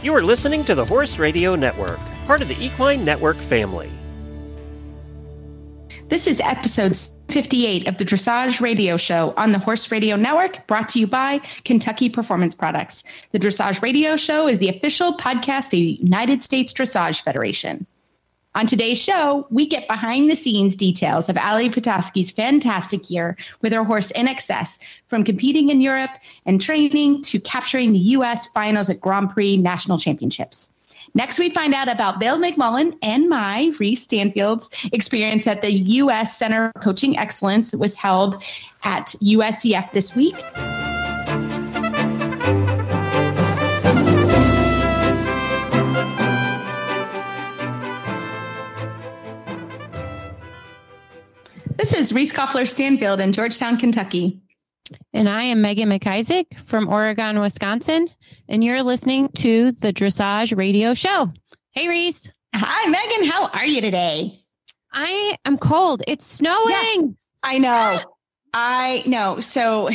You are listening to the Horse Radio Network, part of the Equine Network family. This is episode 58 of the Dressage Radio Show on the Horse Radio Network, brought to you by Kentucky Performance Products. The Dressage Radio Show is the official podcast of the United States Dressage Federation. On today's show, we get behind-the-scenes details of Ali Potasky's fantastic year with her horse INXS, from competing in Europe and training to capturing the U.S. finals at Grand Prix National Championships. Next, we find out about Bill McMullin and my, Reese Stanfield's, experience at the U.S. Center for Coaching Excellence that was held at USEF this week. This is Reese Koffler-Stanfield in Georgetown, Kentucky. And I am Megan McIsaac from Oregon, Wisconsin. And you're listening to the Dressage Radio Show. Hey, Reese. Hi, Megan. How are you today? I am cold. It's snowing. Yeah, I know. So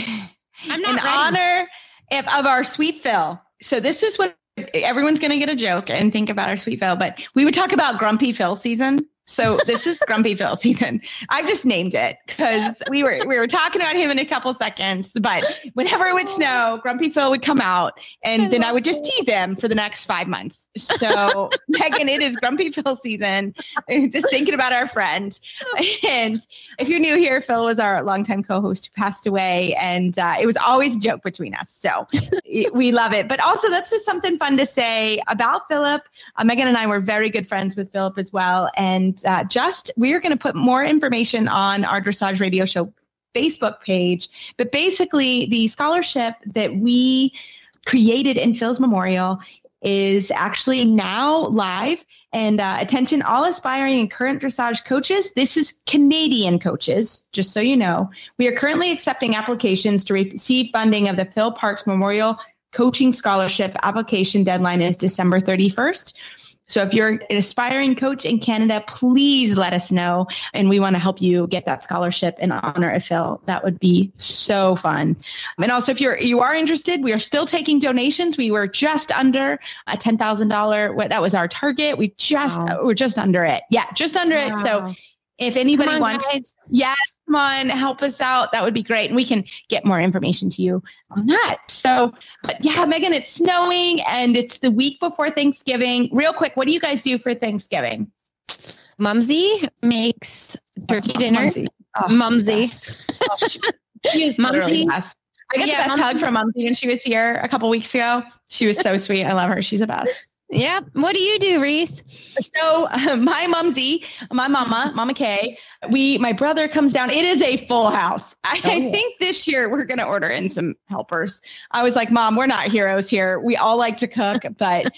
I'm not in ready. honor of our Sweet Phil. So this is what everyone's going to get a joke and think about our Sweet Phil. But we would talk about Grumpy Phil season. So this is Grumpy Phil season. I've just named it because we were talking about him in a couple seconds, but whenever it would snow, Grumpy Phil would come out and then I would just tease him for the next 5 months. So Megan, it is Grumpy Phil season. Just thinking about our friend. And if you're new here, Phil was our longtime co-host who passed away, and it was always a joke between us. So we love it. But also that's just something fun to say about Philip. Megan and I were very good friends with Philip as well. And we're going to put more information on our Dressage Radio Show Facebook page. But basically, the scholarship that we created in Phil's memorial is actually now live. And attention, all aspiring and current dressage coaches. This is Canadian coaches, just so you know. We are currently accepting applications to receive funding of the Phil Parks Memorial Coaching Scholarship. Application deadline is December 31st. So if you're an aspiring coach in Canada, please let us know. And we want to help you get that scholarship in honor of Phil. That would be so fun. And also, if you are interested, we are still taking donations. We were just under a $10,000. That was our target. We're just under it. Yeah, just under it. So if anybody wants, come on, help us out. That would be great. And we can get more information to you on that. So, but yeah, Megan, it's snowing and it's the week before Thanksgiving. Real quick, what do you guys do for Thanksgiving? Mumsy makes turkey dinner. Mumsy. She is literally the best. I got the best hug from Mumsy when she was here a couple weeks ago. She was so sweet. I love her. She's the best. Yeah. What do you do, Reese? So my Mumsy, my Mama Kay, my brother comes down. It is a full house. I think this year we're going to order in some helpers. I was like, Mom, we're not heroes here. We all like to cook, but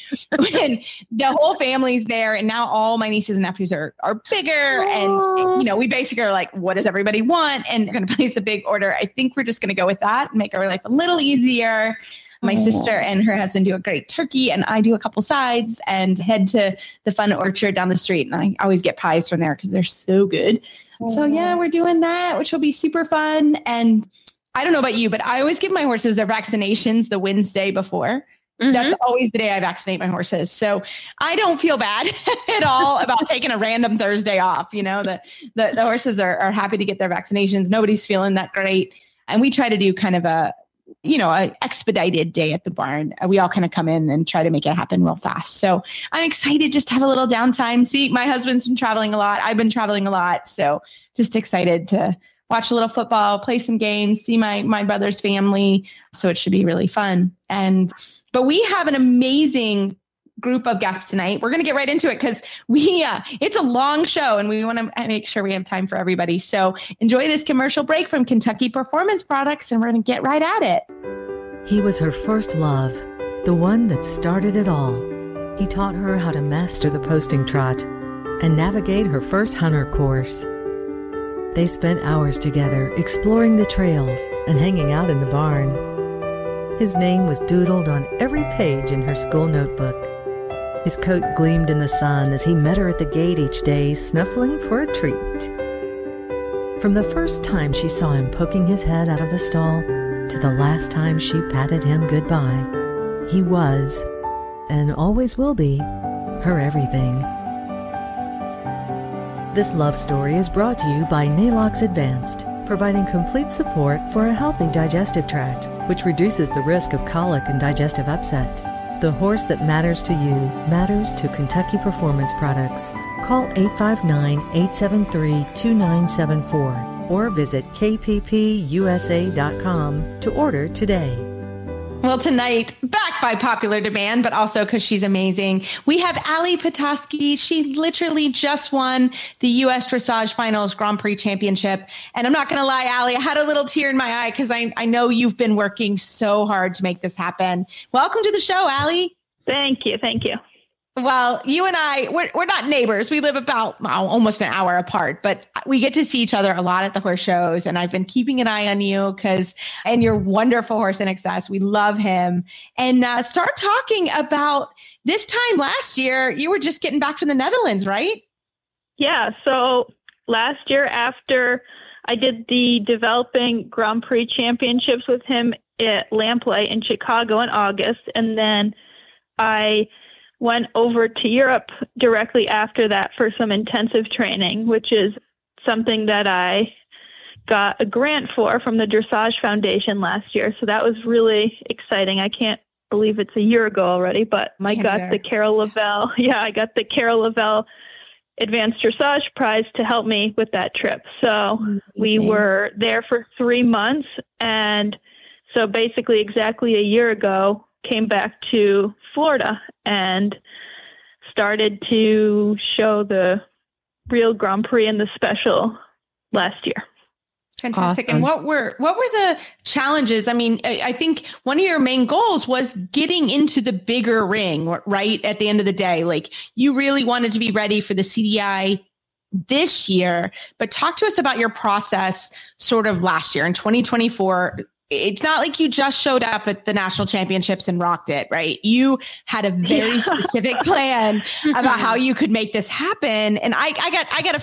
when the whole family's there and now all my nieces and nephews are bigger. And, we basically are like, what does everybody want? And we're going to place a big order. I think we're just going to go with that and make our life a little easier. My sister and her husband do a great turkey, and I do a couple sides and head to the Fun Orchard down the street. And I always get pies from there because they're so good. So yeah, we're doing that, which will be super fun. And I don't know about you, but I always give my horses their vaccinations the Wednesday before. Mm-hmm. That's always the day I vaccinate my horses. So I don't feel bad at all about taking a random Thursday off. The horses are happy to get their vaccinations. Nobody's feeling that great. And we try to do kind of a expedited day at the barn. We all kind of come in and try to make it happen real fast. So I'm excited just to have a little downtime. See, my husband's been traveling a lot. I've been traveling a lot. So just excited to watch a little football, play some games, see my brother's family. So it should be really fun. But we have an amazing group of guests tonight. We're going to get right into it because it's a long show and we want to make sure we have time for everybody. So enjoy this commercial break from Kentucky Performance Products and we're going to get right at it. He was her first love, the one that started it all. He taught her how to master the posting trot and navigate her first hunter course. They spent hours together exploring the trails and hanging out in the barn. His name was doodled on every page in her school notebook. His coat gleamed in the sun as he met her at the gate each day, snuffling for a treat. From the first time she saw him poking his head out of the stall to the last time she patted him goodbye, he was and always will be, her everything. This love story is brought to you by Nalox Advanced, providing complete support for a healthy digestive tract, which reduces the risk of colic and digestive upset. The horse that matters to you matters to Kentucky Performance Products. Call 859-873-2974 or visit kppusa.com to order today. Well, tonight, back by popular demand, but also because she's amazing, we have Potasky. She literally just won the U.S. Dressage Finals Grand Prix Championship. And I'm not going to lie, Allie, I had a little tear in my eye because I know you've been working so hard to make this happen. Welcome to the show, Allie. Thank you. Thank you. Well, you and I, we're not neighbors. We live about almost an hour apart, but we get to see each other a lot at the horse shows. And I've been keeping an eye on you and your wonderful horse INXS. We love him. And start talking about this time last year, you were just getting back from the Netherlands, right? Yeah. So last year, after I did the developing Grand Prix championships with him at Lamplight in Chicago in August, and then I went over to Europe directly after that for some intensive training, which is something that I got a grant for from the Dressage Foundation last year. So that was really exciting. I can't believe it's a year ago already, but I got the Carol Lavelle. Yeah, I got the Carol Lavelle Advanced Dressage Prize to help me with that trip. So we were there for 3 months. And so basically exactly a year ago, came back to Florida and started to show the real Grand Prix and the special last year. Fantastic. Awesome. And what were the challenges? I mean, I think one of your main goals was getting into the bigger ring, right? At the end of the day, like you really wanted to be ready for the CDI this year, but talk to us about your process sort of last year in 2024. It's not like you just showed up at the national championships and rocked it, right? You had a very specific plan about how you could make this happen. And I got a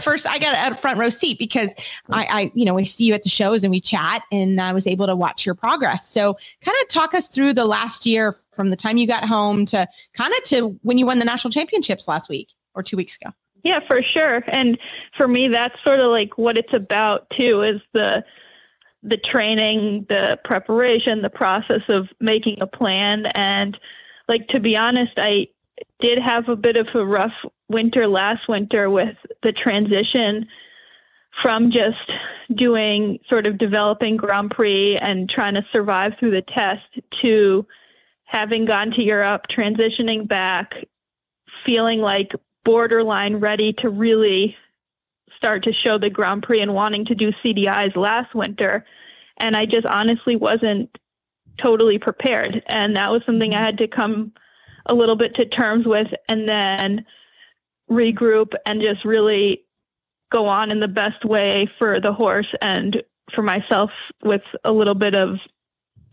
front row seat because we see you at the shows and we chat, and I was able to watch your progress. So kind of talk us through the last year from the time you got home to when you won the national championships last week or 2 weeks ago. Yeah, for sure. And for me, that's sort of like what it's about too, is the training, the preparation, the process of making a plan. And like, to be honest, I did have a bit of a rough winter last winter with the transition from just doing sort of developing Grand Prix and trying to survive through the test to having gone to Europe, transitioning back, feeling like borderline ready to really start to show the Grand Prix and wanting to do CDIs last winter. And I just honestly wasn't totally prepared. And that was something I had to come a little bit to terms with and then regroup and just really go on in the best way for the horse and for myself, with a little bit of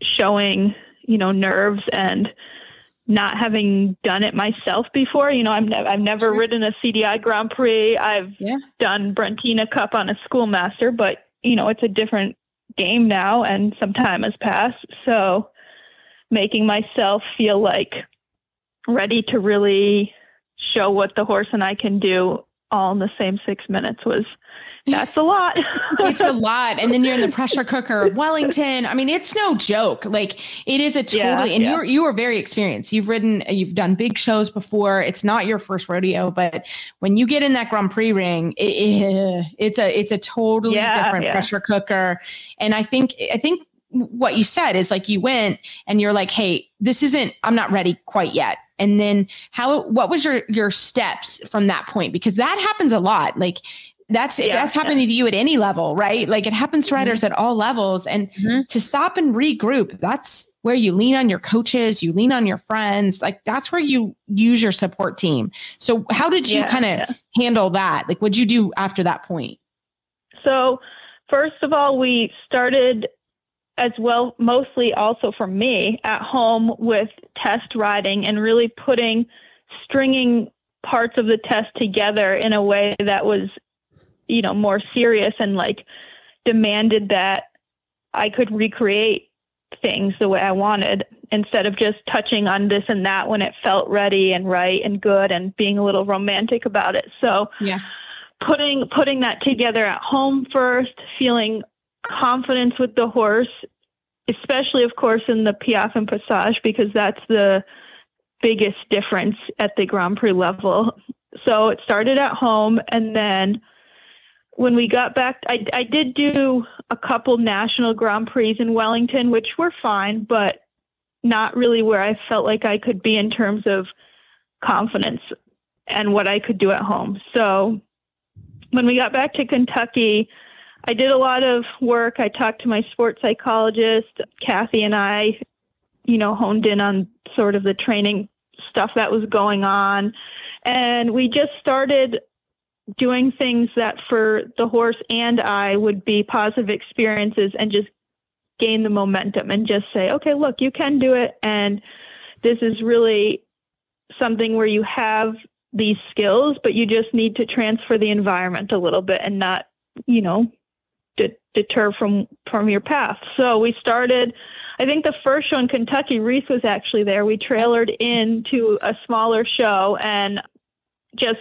showing, nerves and not having done it myself before. I've never ridden a CDI Grand Prix. I've done Brentina Cup on a schoolmaster, but it's a different game now and some time has passed. So making myself feel like ready to really show what the horse and I can do all in the same 6 minutes that's a lot. It's a lot. And then you're in the pressure cooker of Wellington. I mean, it's no joke. Like, it is a totally, and you are very experienced. You've done big shows before. It's not your first rodeo, but when you get in that Grand Prix ring, it's a totally different pressure cooker. And I think what you said is like, you went and you're like, hey, I'm not ready quite yet. And then what was your steps from that point? Because that happens a lot. Like, that's happening to you at any level, right? Like, it happens to riders at all levels. And to stop and regroup, that's where you lean on your coaches, you lean on your friends. Like, that's where you use your support team. So how did you kind of handle that? Like, what'd you do after that point? So first of all, we started as well, mostly also for me at home, with test riding and really stringing parts of the test together in a way that was more serious and like demanded that I could recreate things the way I wanted, instead of just touching on this and that when it felt ready and right and good and being a little romantic about it. So putting that together at home first, feeling confidence with the horse, especially, of course, in the Piaffe and Passage, because that's the biggest difference at the Grand Prix level. So it started at home. And then when we got back, I did do a couple national Grand Prix in Wellington, which were fine, but not really where I felt like I could be in terms of confidence and what I could do at home. So when we got back to Kentucky, I did a lot of work. I talked to my sports psychologist. Kathy and I, honed in on sort of the training stuff that was going on. And we just started doing things that for the horse and I would be positive experiences, and just gain the momentum and just say, okay, look, you can do it. And this is really something where you have these skills, but you just need to transfer the environment a little bit and not, deter from your path. So we started, I think the first show in Kentucky, Reese was actually there. We trailered into a smaller show and just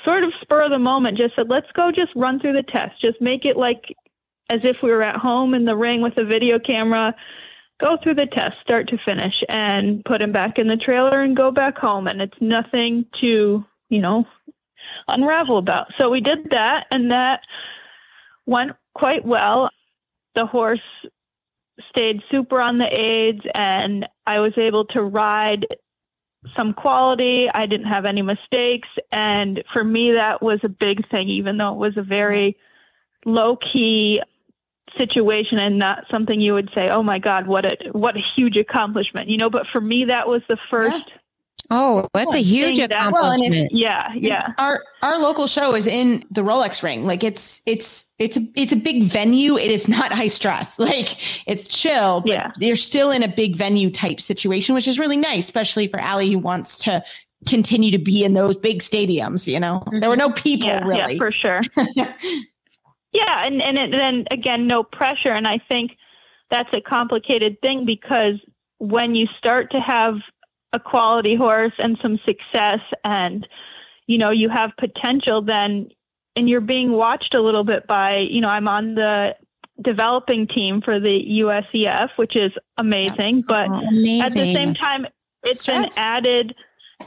sort of spur of the moment, just said, let's go just run through the test. Just make it like as if we were at home in the ring with a video camera, go through the test, start to finish, and put him back in the trailer and go back home. And it's nothing to, unravel about. So we did that, and that went quite well. The horse stayed super on the aids, and I was able to ride some quality. I didn't have any mistakes. And for me, that was a big thing, even though it was a very low-key situation and not something you would say, oh my God, what a huge accomplishment, but for me, that was the first. Oh, that's a huge accomplishment. Our local show is in the Rolex ring. Like it's a big venue. It is not high stress. Like it's chill, but you're still in a big venue type situation, which is really nice, especially for Allie, who wants to continue to be in those big stadiums. There were no people really. Yeah, for sure. And then again, no pressure. And I think that's a complicated thing, because when you start to have a quality horse and some success and, you have potential, then, and you're being watched a little bit by, I'm on the developing team for the USEF, which is amazing, but at the same time, it's an added,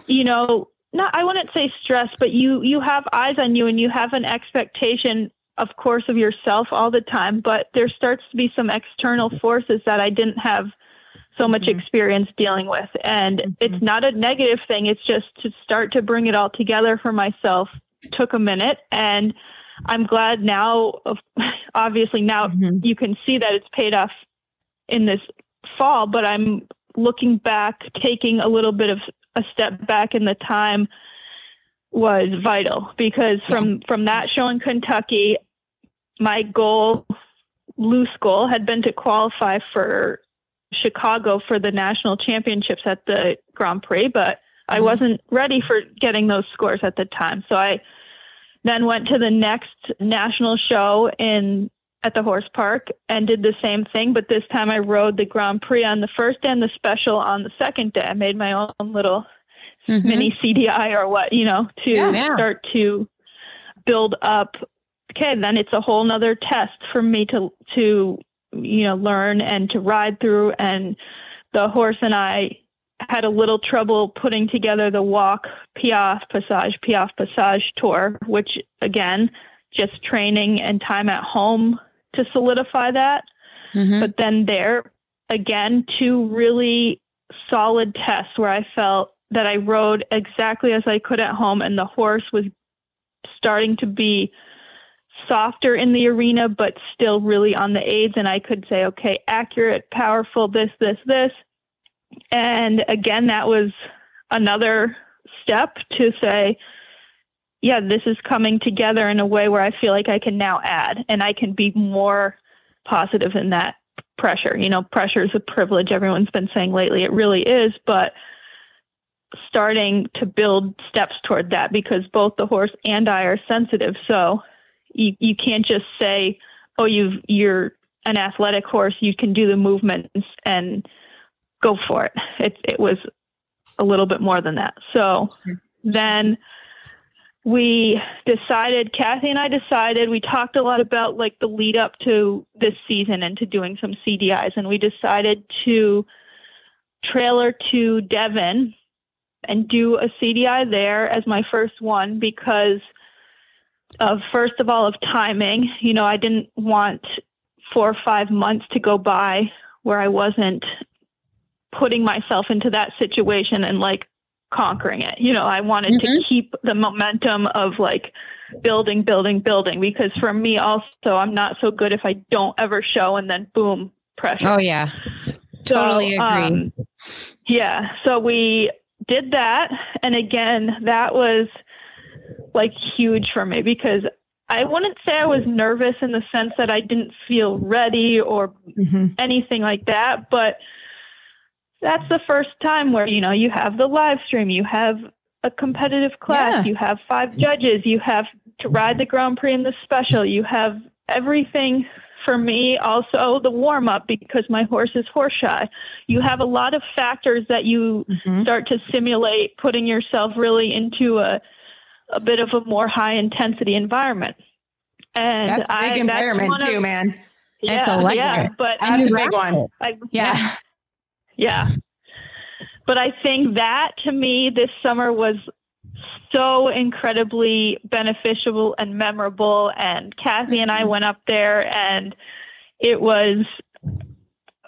I wouldn't say stress, but you have eyes on you and you have an expectation, of course, of yourself all the time, but there starts to be some external forces that I didn't have so much experience dealing with. And it's not a negative thing. It's just to start to bring it all together for myself took a minute. And I'm glad now, obviously now you can see that it's paid off in this fall, but I'm looking back, taking a little bit of a step back in the time was vital, because from that show in Kentucky, my goal, loose goal, had been to qualify for Chicago for the national championships at the Grand Prix, but I wasn't ready for getting those scores at the time. So I then went to the next national show at the horse park and did the same thing, but this time I rode the Grand Prix on the first day and the special on the second day. I made my own little mini CDI or what, to start to build up. Okay, then it's a whole nother test for me to learn and to ride through. And the horse and I had a little trouble putting together the walk Piaffe Passage tour, which again, just training and time at home to solidify that. But then there again, 2 really solid tests where I felt that I rode exactly as I could at home, and the horse was starting to be softer in the arena, but still really on the aids. And I could say, okay, accurate, powerful, this. And again, that was another step to say, yeah, this is coming together in a way where I feel like I can now add, and I can be more positive in that pressure. Pressure is a privilege. Everyone's been saying lately, it really is, but starting to build steps toward that, because both the horse and I are sensitive. So you can't just say, oh, you're an athletic horse, you can do the movements and go for it. It was a little bit more than that. So then we decided, Kathy and I decided, we talked a lot about like the lead up to this season and to doing some CDIs. And we decided to trailer to Devon and do a CDI there as my first one because of, first of all, of timing. You know, I didn't want 4 or 5 months to go by where I wasn't putting myself into that situation and like conquering it. You know, I wanted to keep the momentum of like building, because for me also, I'm not so good if I don't ever show and then boom, pressure. Oh yeah. Totally agree. Yeah. So we did that. And again, that was like huge for me because I wouldn't say I was nervous in the sense that I didn't feel ready or anything like that, but that's the first time where, you know, you have the live stream, you have a competitive class, you have 5 judges, you have to ride the Grand Prix and the special, you have everything for me, also the warm up because my horse is horse shy. You have a lot of factors that you start to simulate putting yourself really into a bit of a more high intensity environment. And that's a big environment too, man. Yeah, but that's a big one. Yeah. But I think that to me this summer was so incredibly beneficial and memorable. And Kathy and I went up there and it was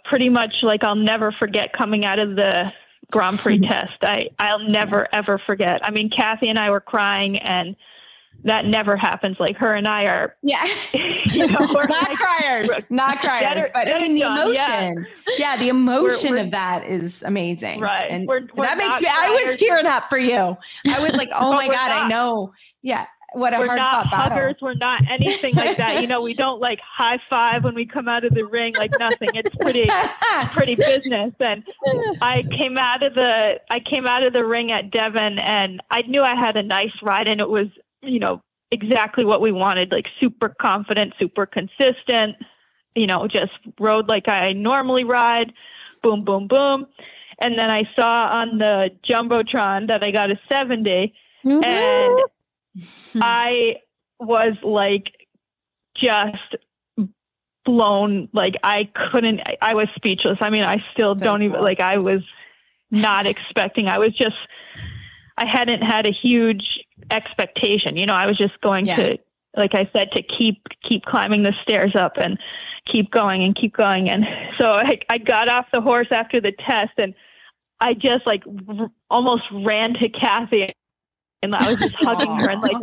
pretty much like I'll never forget coming out of the Grand Prix test. I'll never, ever forget. I mean, Kathy and I were crying and that never happens. Like her and I are, you know, we're not criers, but I mean, the emotion, the emotion of that is amazing. Right. And that makes me, I was tearing up for you. I was like, oh my God, I know. Yeah. What a hard fought battle. We're not huggers. We're not anything like that. You know, we don't like high five when we come out of the ring, like nothing. It's pretty business. And I came out of the ring at Devon and I knew I had a nice ride and it was, you know, exactly what we wanted, like super confident, super consistent, you know, just rode like I normally ride, boom, boom, boom. And then I saw on the Jumbotron that I got a 70 and I was like just blown. Like I was speechless. I mean, I still don't even like, I was not expecting, I hadn't had a huge expectation. You know, I was just going to, like I said, to keep climbing the stairs up and keep going. And so I got off the horse after the test and I just like almost ran to Kathy and I was just hugging her and like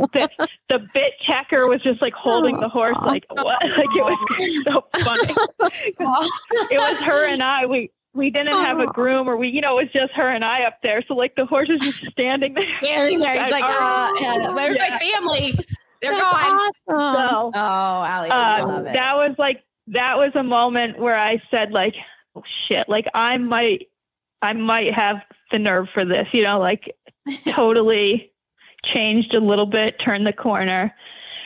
the bit checker was just like holding the horse. Like what? Like it was so funny. It was her and I, we didn't have a groom or it was just her and I up there. So like the horse is just standing there. Standing there. It's like, where's my family? They're gone. Awesome. So, Allie, I love it. That was a moment where I said like, oh shit, like I might have the nerve for this, you know, like totally changed a little bit, turned the corner.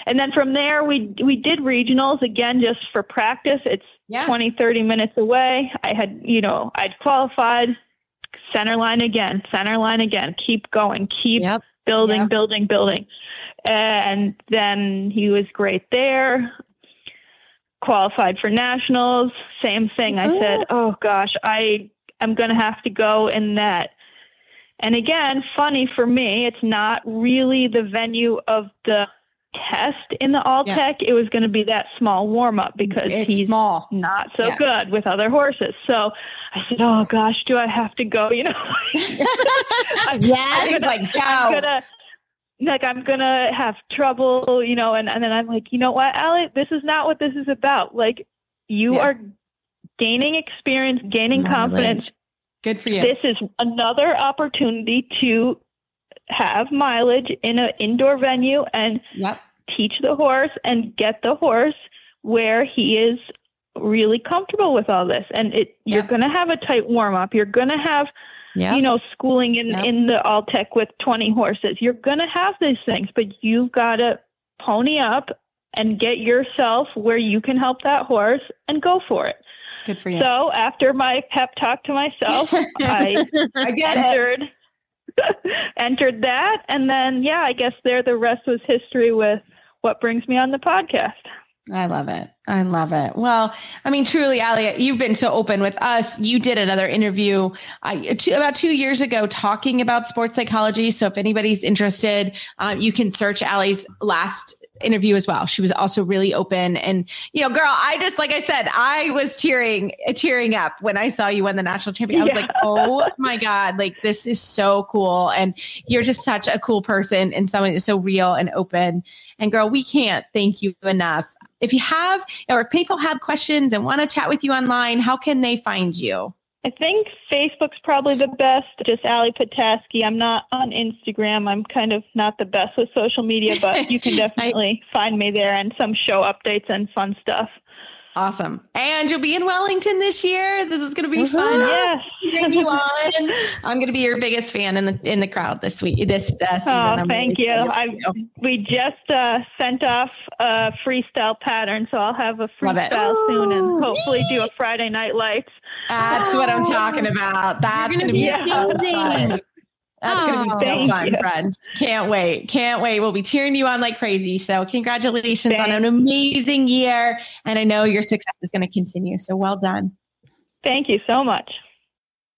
And then from there we did regionals again, just for practice. It's 20, 30 minutes away. I had, you know, I'd qualified, center line again, keep going, keep building. And then he was great there. Qualified for nationals, same thing. I said, oh gosh, I'm going to have to go in that. And again, funny for me, it's not really the venue of the test in the All-Tech. It was going to be that small warm-up because he's not so good with other horses. So I said, oh gosh, do I have to go? You know, I'm gonna have trouble, you know, and then I'm like, you know what, Allie, this is not what this is about. Like you are gaining experience, gaining confidence. Good for you. This is another opportunity to have mileage in an indoor venue and teach the horse and get the horse where he is really comfortable with all this. And you're going to have a tight warm up. You're going to have, you know, schooling in the All-Tech with 20 horses. You're going to have these things, but you've got to pony up and get yourself where you can help that horse and go for it. Good for you. So after my pep talk to myself, I entered that. And then, I guess the rest was history with what brings me on the podcast. I love it. I love it. Well, I mean, truly, Allie, you've been so open with us. You did another interview about 2 years ago talking about sports psychology. So if anybody's interested, you can search Allie's last interview as well. She was also really open. And, girl, like I said, I was tearing up when I saw you win the national champion. I was like, oh my God, like this is so cool. And you're just such a cool person and someone who's so real and open. And girl, we can't thank you enough. If you have, or if people have questions and want to chat with you online, how can they find you? I think Facebook's probably the best, just Allie Potasky. I'm not on Instagram. I'm kind of not the best with social media, but you can definitely find me there and some show updates and fun stuff. Awesome. And you'll be in Wellington this year. This is going to be fun. Yes. You on. I'm going to be your biggest fan in the crowd this season. Oh, thank you. We just sent off a freestyle pattern, so I'll have a freestyle soon and hopefully do a Friday Night Lights. That's what I'm talking about. That's going to be so fun. That's going to be so fun, friend. Can't wait. We'll be cheering you on like crazy. So congratulations on an amazing year. And I know your success is going to continue. So well done. Thank you so much.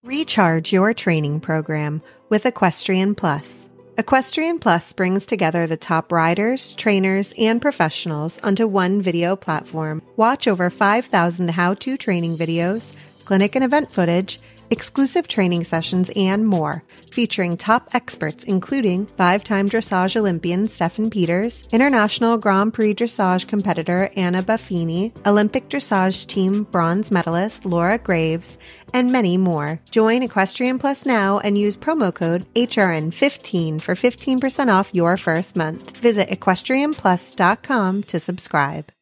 Recharge your training program with Equestrian Plus. Equestrian Plus brings together the top riders, trainers, and professionals onto one video platform. Watch over 5,000 how-to training videos, clinic and event footage, exclusive training sessions, and more, featuring top experts including 5-time dressage Olympian Stefan Peters, International Grand Prix dressage competitor Anna Buffini, Olympic dressage team bronze medalist Laura Graves, and many more. Join Equestrian Plus now and use promo code HRN15 for 15% off your first month. Visit equestrianplus.com to subscribe.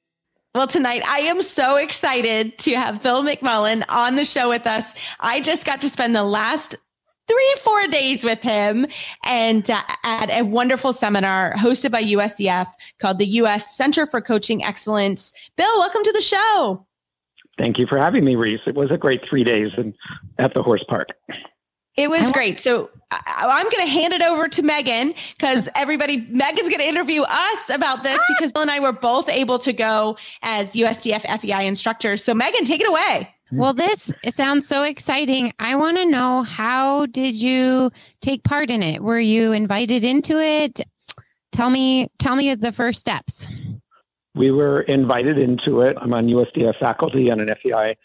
Well, tonight I am so excited to have Bill McMullin on the show with us. I just got to spend the last 3-4 days with him and at a wonderful seminar hosted by USEF called the U.S. Center for Coaching Excellence. Bill, welcome to the show. Thank you for having me, Reese. It was a great 3 days at the horse park. It was great. So I'm going to hand it over to Megan because Megan's going to interview us about this because Bill and I were both able to go as USDF FEI instructors. So Megan, take it away. Well, it sounds so exciting. I want to know, how did you take part in it? Were you invited into it? Tell me the first steps. We were invited into it. I'm on USDF faculty and an FEI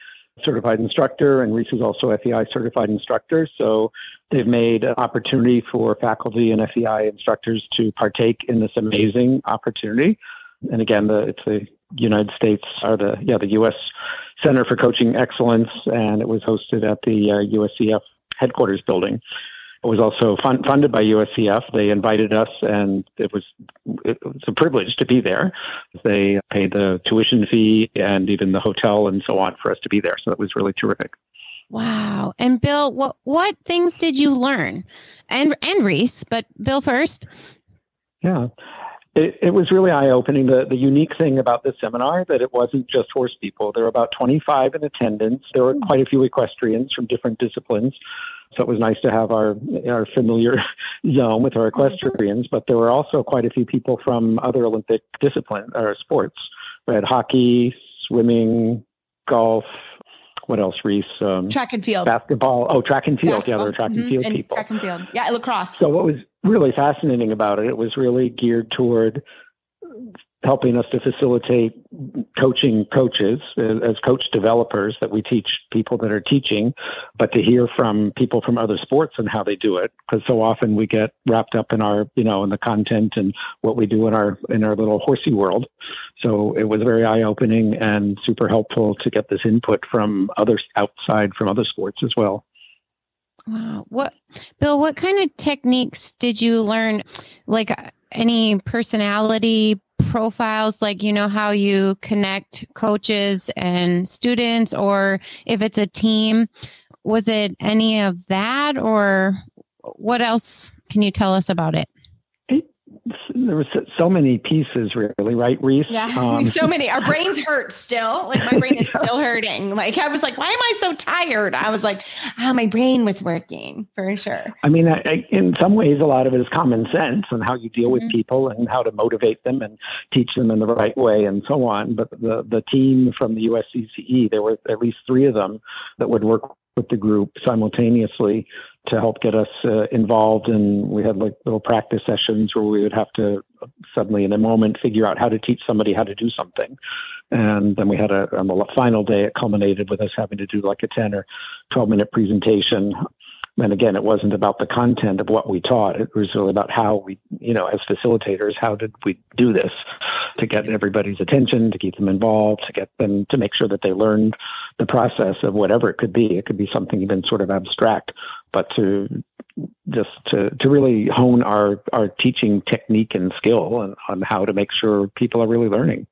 certified instructor, and Reese is also FEI certified instructor. So they've made an opportunity for faculty and FEI instructors to partake in this amazing opportunity. And again, it's the United States, or the U.S. Center for Coaching Excellence, and it was hosted at the USEF headquarters building. It was also funded by USEF. They invited us, and it was a privilege to be there. They paid the tuition fee and even the hotel and so on for us to be there. So it was really terrific. Wow. And Bill, what things did you learn? And Reese, but Bill first. Yeah. It was really eye-opening. The unique thing about this seminar, that it wasn't just horse people. There were about 25 in attendance. There were quite a few equestrians from different disciplines. So it was nice to have our familiar zone with our equestrians, but there were also quite a few people from other Olympic disciplines or sports. We had hockey, swimming, golf. What else, Reese? Track and field. Basketball. Oh, track and field. Basketball. Yeah, there were track and field people. Track and field. Yeah, lacrosse. So what was really fascinating about it was really geared toward helping us to facilitate coaching coaches as coach developers, that we teach people that are teaching, but to hear from people from other sports and how they do it. Because so often we get wrapped up in our, in the content and what we do in our little horsey world. So it was very eye-opening and super helpful to get this input from others outside, from other sports as well. Wow. Bill, what kind of techniques did you learn? Like any personality profiles, like, how you connect coaches and students, or if it's a team, was it any of that, or what else can you tell us about it? there was so many pieces, really, right, Reese? Yeah, so many. Our brains hurt still. Like my brain is still hurting. Like I was like, why am I so tired? I was like, my brain was working for sure. I mean, in some ways, a lot of it is common sense and how you deal with people and how to motivate them and teach them in the right way and so on. But the team from the USCCE, there were at least 3 of them that would work with the group simultaneously to help get us involved. And we had like little practice sessions where we would have to suddenly in a moment figure out how to teach somebody how to do something. And then we had on the final day, it culminated with us having to do like a 10 or 12-minute presentation. And again, it wasn't about the content of what we taught. It was really about how we, as facilitators, how did we do this to get everybody's attention, to keep them involved, to get them to make sure that they learned the process of whatever it could be. It could be something even sort of abstract, but to really hone our teaching technique and skill on how to make sure people are really learning.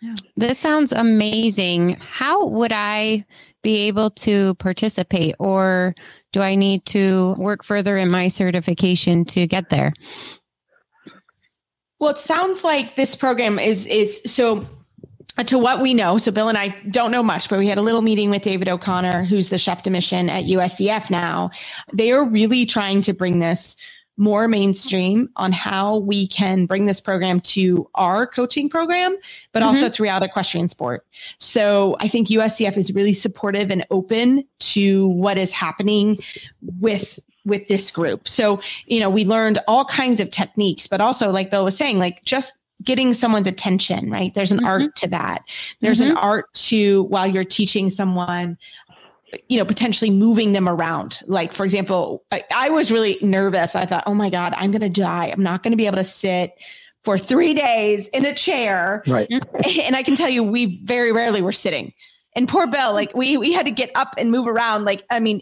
Yeah. This sounds amazing. How would I be able to participate, or do I need to work further in my certification to get there? Well, it sounds like this program is so to what we know. So Bill and I don't know much, but we had a little meeting with David O'Connor, who's the chef de mission at USEF now. They are really trying to bring this more mainstream on how we can bring this program to our coaching program, but also throughout equestrian sport. So I think USCF is really supportive and open to what is happening with this group. So, we learned all kinds of techniques, but also like Bill was saying, like just getting someone's attention, right? There's an art to that. There's an art to, while you're teaching someone, potentially moving them around. Like, for example, I was really nervous. I thought, oh my God, I'm going to die. I'm not going to be able to sit for 3 days in a chair. Right. And I can tell you, we very rarely were sitting. And poor Bill, like we had to get up and move around. Like, I mean,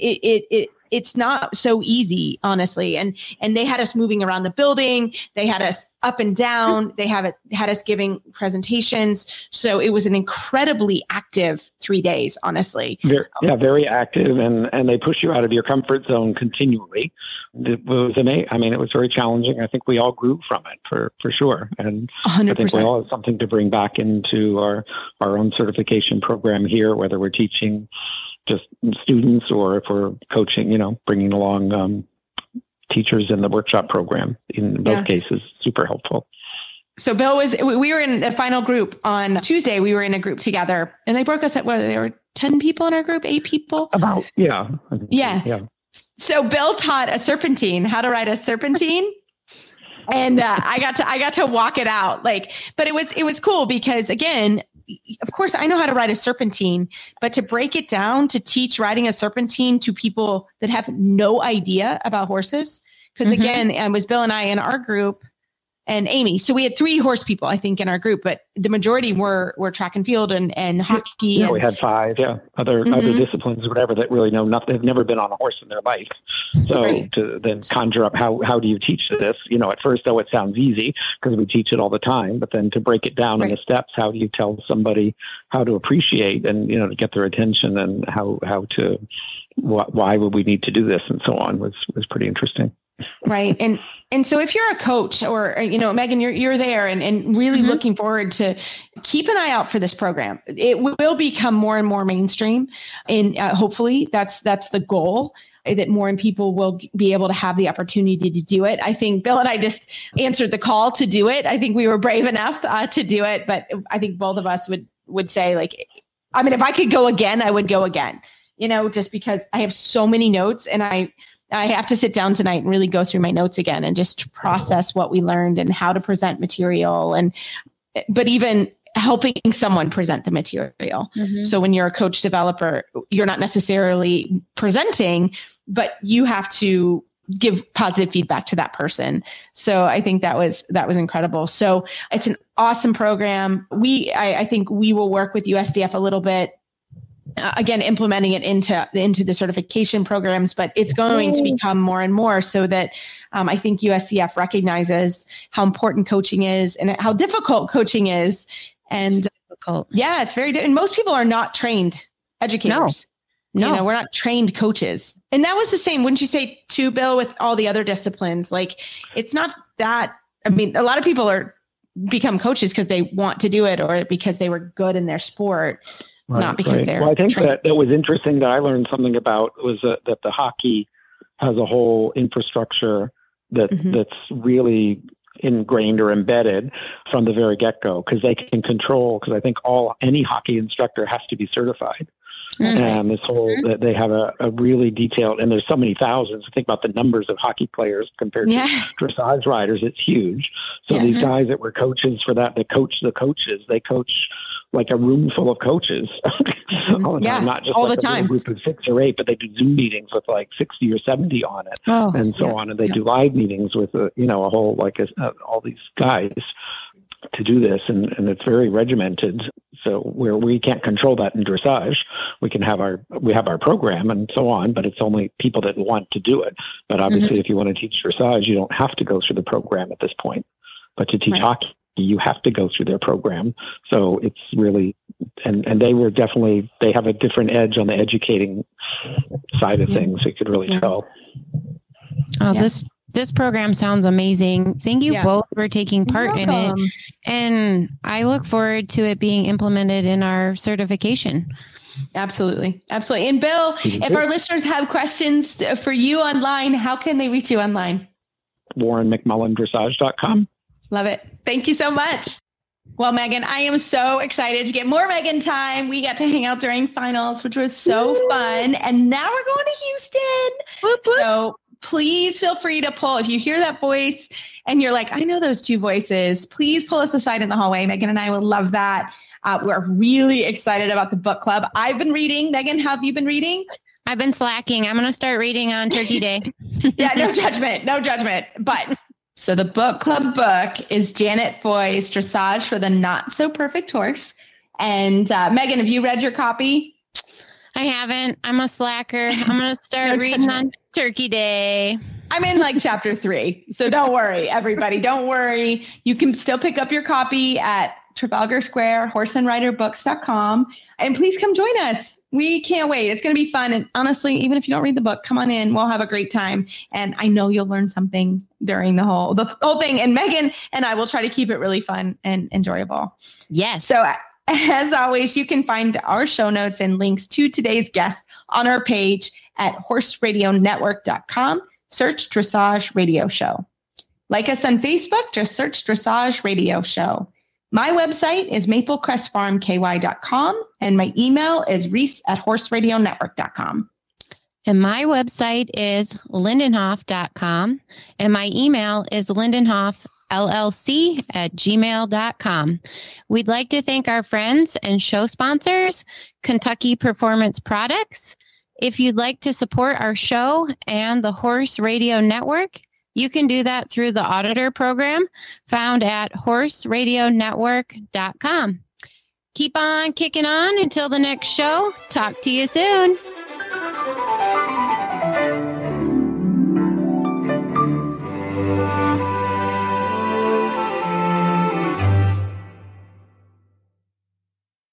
it's not so easy, honestly. And they had us moving around the building. They had us up and down. They had us giving presentations. So it was an incredibly active 3 days, honestly. Very active. And they push you out of your comfort zone continually. It was amazing. I mean, it was very challenging. I think we all grew from it for sure. And 100%. I think we all have something to bring back into our own certification program here, whether we're teaching just students or if we're coaching, bringing along teachers in the workshop program. In both cases, super helpful. So Bill we were in a final group on Tuesday. We were in a group together and they broke us at there were 10 people in our group, 8 people. Yeah. So Bill taught a serpentine, how to ride a serpentine. And I got to walk it out but it was cool because again, of course, I know how to ride a serpentine, but to break it down, to teach riding a serpentine to people that have no idea about horses. Because again, it was Bill and I in our group and Amy. So we had 3 horse people, I think, in our group, but the majority were track and field and hockey. Yeah, we had 5. Yeah. Other disciplines, whatever, that really know nothing. They've never been on a horse in their life. So to then conjure up, how do you teach this? At first, though, it sounds easy because we teach it all the time, but then to break it down in the steps, how do you tell somebody how to appreciate and, to get their attention and why would we need to do this and so on was pretty interesting. Right. And so if you're a coach or, Megan, you're there and really looking forward to keep an eye out for this program. It will become more and more mainstream. And hopefully that's the goal, that more people will be able to have the opportunity to do it. I think Bill and I just answered the call to do it. I think we were brave enough to do it, but I think both of us would say if I could go again, I would go again, just because I have so many notes and I have to sit down tonight and really go through my notes again and just process what we learned and how to present material but even helping someone present the material. So when you're a coach developer, you're not necessarily presenting, but you have to give positive feedback to that person. So I think that was incredible. So it's an awesome program. I think we will work with USDF a little bit, again, implementing it into the certification programs, but it's going to become more and more so that I think USCF recognizes how important coaching is and how difficult coaching is. And it's difficult. Yeah, it's very, and most people are not trained educators. No. We're not trained coaches. And that was the same, wouldn't you say too, Bill, with all the other disciplines? It's not that I mean, a lot of people become coaches because they want to do it or because they were good in their sport, not because they're. Well, I think that was interesting that I learned something about was that the hockey has a whole infrastructure that's really ingrained or embedded from the very get-go, because they can control, because I think any hockey instructor has to be certified. And this whole, they have a really detailed, and there's so many thousands. Think about the numbers of hockey players compared to dressage riders. It's huge. So these guys that were coaches for that, they coach the coaches. They coach like a room full of coaches all the time, not just all like the time. A group of 6 or 8, but they do Zoom meetings with like 60 or 70 on it and so on. And they do live meetings with, a whole, all these guys to do this. And it's very regimented. So where we can't control that in dressage, we have our program and so on, but it's only people that want to do it. But obviously, if you want to teach dressage, you don't have to go through the program at this point. But to teach hockey, you have to go through their program. So it's really, and they have a different edge on the educating side of things. So you could really tell. Oh, This program sounds amazing. Thank you both for taking part in it. And I look forward to it being implemented in our certification. Absolutely. Absolutely. And Bill, if our listeners have questions for you online, how can they reach you online? WarrenMcMullinDressage.com. Love it. Thank you so much. Well, Megan, I am so excited to get more Megan time. We got to hang out during finals, which was so fun. And now we're going to Houston. Whoop, whoop. So please feel free to pull. If you hear that voice and you're like, I know those two voices, please pull us aside in the hallway. Megan and I would love that. We're really excited about the book club. I've been reading. Megan, have you been reading? I've been slacking. I'm going to start reading on Turkey Day. No judgment. But so the book club book is Janet Foy's Dressage for the Not So Perfect Horse. And Megan, have you read your copy? I haven't. I'm a slacker. I'm going to start reading on Turkey Day. I'm in like chapter 3. So don't worry, everybody. Don't worry. You can still pick up your copy at Trafalgar Square, horseandriderbooks.com. And please come join us. We can't wait. It's going to be fun. And honestly, even if you don't read the book, come on in. We'll have a great time. And I know you'll learn something during the whole thing. And Megan and I will try to keep it really fun and enjoyable. Yes. So as always, you can find our show notes and links to today's guest on our page at horseradionetwork.com. Search Dressage Radio Show. Like us on Facebook, just search Dressage Radio Show. My website is maplecrestfarmky.com and my email is reese@horseradionetwork.com. And my website is lindenhof.com and my email is lindenhof@gmail.com. We'd like to thank our friends and show sponsors, Kentucky Performance Products. If you'd like to support our show and the Horse Radio Network, you can do that through the auditor program found at horseradionetwork.com. Keep on kicking on until the next show. Talk to you soon.